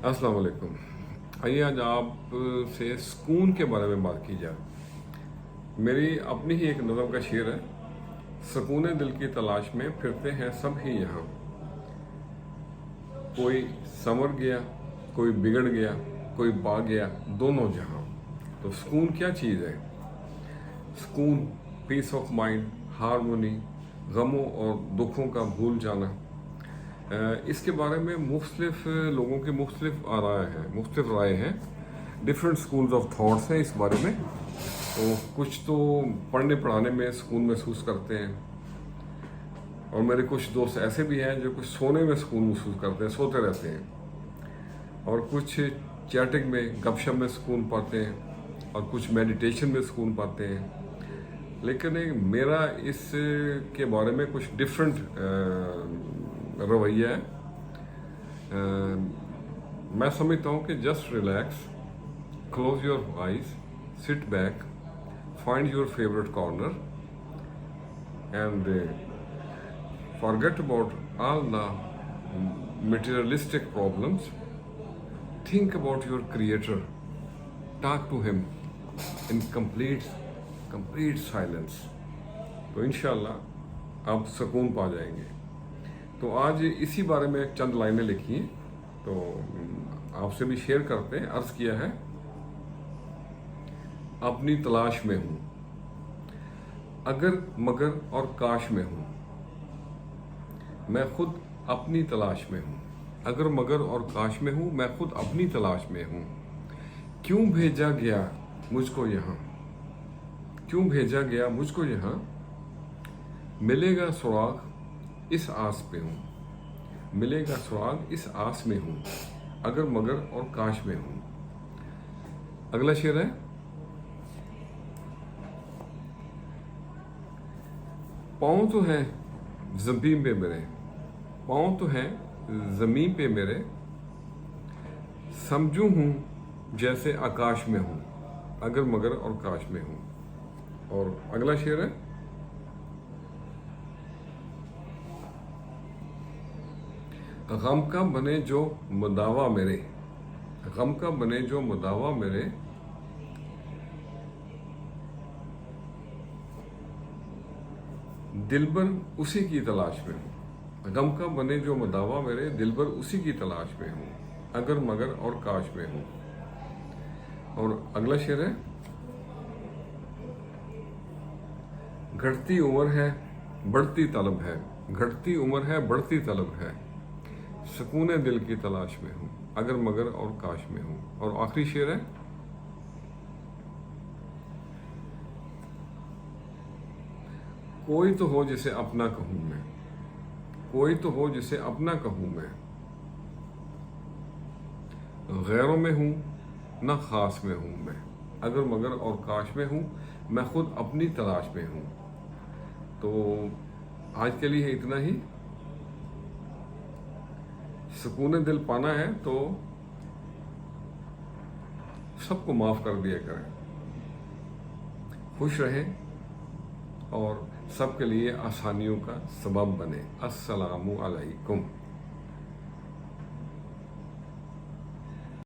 अस्सलाम वालेकुम। आइए आज आप से सुकून के बारे में बात की जाए। मेरी अपनी ही एक नज़म का शेर है। सुकून दिल की तलाश में फिरते हैं सब ही यहाँ। कोई संवर गया, कोई बिगड़ गया, कोई पा गया दोनों जहाँ। तो सुकून क्या चीज़ है? सुकून, पीस ऑफ माइंड, हारमोनी, गमों और दुखों का भूल जाना। इसके बारे में मुख्तलिफ लोगों के मुख्तलिफ राय हैं। डिफरेंट स्कूल्स ऑफ थॉट्स हैं इस बारे में। तो कुछ तो पढ़ने पढ़ाने में सुकून महसूस करते हैं, और मेरे कुछ दोस्त ऐसे भी हैं जो कुछ सोने में सुकून महसूस करते हैं, सोते रहते हैं, और कुछ चैटिंग में, गपशप में सुकून पाते हैं, और कुछ मेडिटेशन में सुकून पाते हैं। लेकिन मेरा इस के बारे में कुछ डिफरेंट रवैया है। मैं समझता हूँ कि just relax, close your eyes, sit back, find your favourite corner and forget about all the materialistic problems. Think about your creator. Talk to him in complete silence. तो इंशाल्लाह आप सुकून पा जाएंगे। तो आज इसी बारे में चंद लाइनें लिखी हैं, तो आपसे भी शेयर करते हैं। अर्ज किया है, अपनी तलाश में हूं, अगर मगर और काश में हूं। मैं खुद अपनी तलाश में हूं, अगर मगर और काश में हूं। मैं खुद अपनी तलाश में हूं। क्यों भेजा गया मुझको यहाँ, क्यों भेजा गया मुझको यहाँ। मिलेगा सुराग इस आस पे हूं, मिलेगा सुराग इस आस में हूं, अगर मगर और काश में हूं। अगला शेर है, पाँव तो है ज़मीन पे मेरे, पाँव तो है ज़मीन पे मेरे। समझू हूँ जैसे आकाश में हूँ, अगर मगर और काश में हूँ। और अगला शेर है, गम का बने जो मुदावा मेरे, गम का बने जो मुदावा मेरे। दिलबर उसी की तलाश में हूँ, गम का बने जो मुदावा मेरे। दिलबर उसी की तलाश में हूँ, अगर मगर और काश में हूँ। और अगला शेर है, घटती उम्र है बढ़ती तलब है, घटती उम्र है बढ़ती तलब है। सुकून दिल की तलाश में हूँ, अगर मगर और काश में हूँ। और आखिरी शेर है, कोई तो हो जिसे अपना कहूं मैं, कोई तो हो जिसे अपना कहूं मैं। गैरों में हूं ना खास में हूं मैं, अगर मगर और काश में हूं। मैं खुद अपनी तलाश में हूं। तो आज के लिए इतना ही। सुकून दिल पाना है तो सबको माफ कर दिया करें, खुश रहें और सबके लिए आसानियों का सबब बने। अस्सलामु अलैकुम।